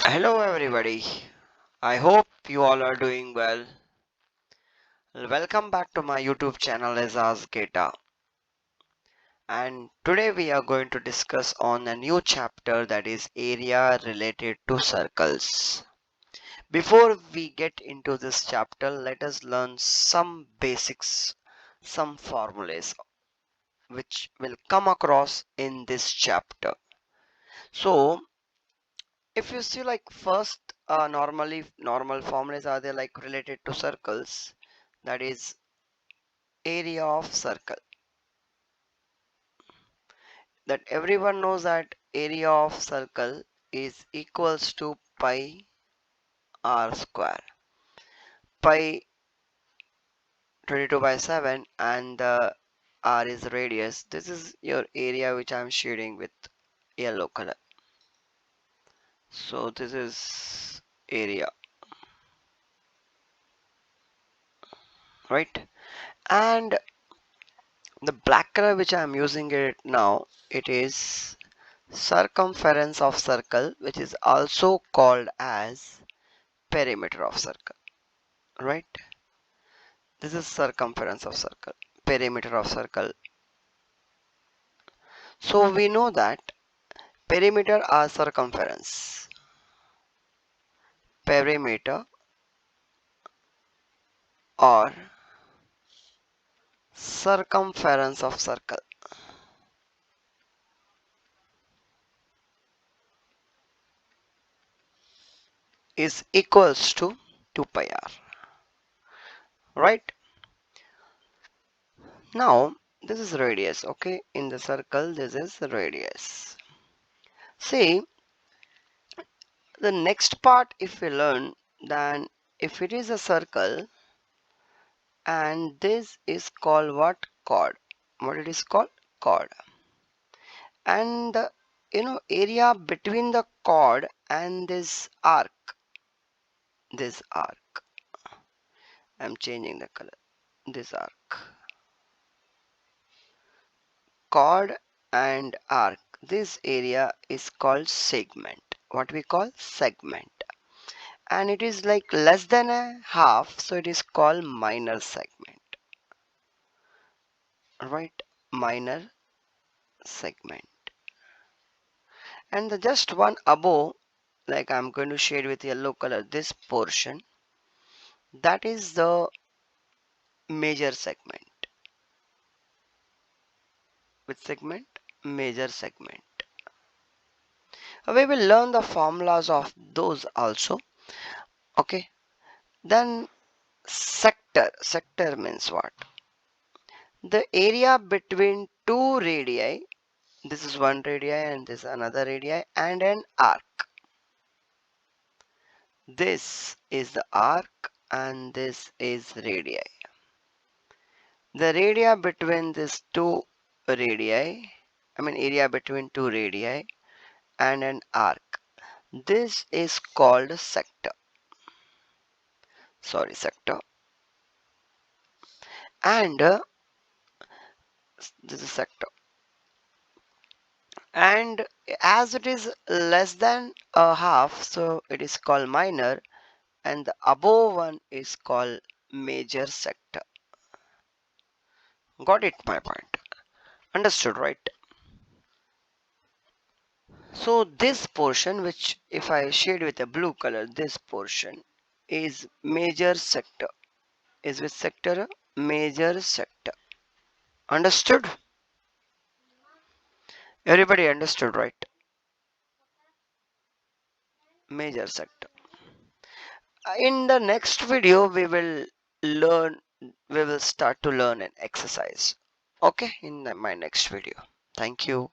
Hello everybody. I hope you all are doing well. Welcome back to my YouTube channel as Gheta. And today we are going to discuss on a new chapter that is area related to circles. Before we get into this chapter, let us learn some basics, some formulas which will come across in this chapter. So if you see like first normal formulas are there like related to circles, that is area of circle, that everyone knows that area of circle is equals to pi r square, pi 22 by 7, and the r is radius. This is your area which I'm shading with yellow color. So this is area, right? And the black color which I'm using it now, it is circumference of circle, which is also called as perimeter of circle, right? This is circumference of circle, perimeter of circle. So we know that perimeter or circumference, perimeter or circumference of circle is equals to 2 pi r, right? Now this is radius, okay? In the circle this is radius. See, the next part, if we learn, then if it is a circle and this is called what? Chord. What it is called? Chord. And the area between the chord and this arc, I'm changing the color, this arc, chord and arc, this area is called segment. What we call segment. And it is like less than a half, so it is called minor segment, right? Minor segment. And the just one above, like I'm going to shade with yellow color, this portion, that is the major segment. Which segment? Major segment. We will learn the formulas of those also. Okay. Then sector. Sector means what? The area between two radii. This is one radii and this another radii and an arc. This is the arc and this is radii. The area between these two radii, area between two radii and an arc, this is called sector. Sector. And this is sector. And as it is less than a half, so it is called minor, and the above one is called major sector. Got it, my point? Understood, right? So this portion, which if I shade with a blue color, this portion is major sector. Is which sector? Major sector. Understood? Everybody understood, right? Major sector. In the next video, learn, we will start to learn an exercise. Okay, in my next video. Thank you.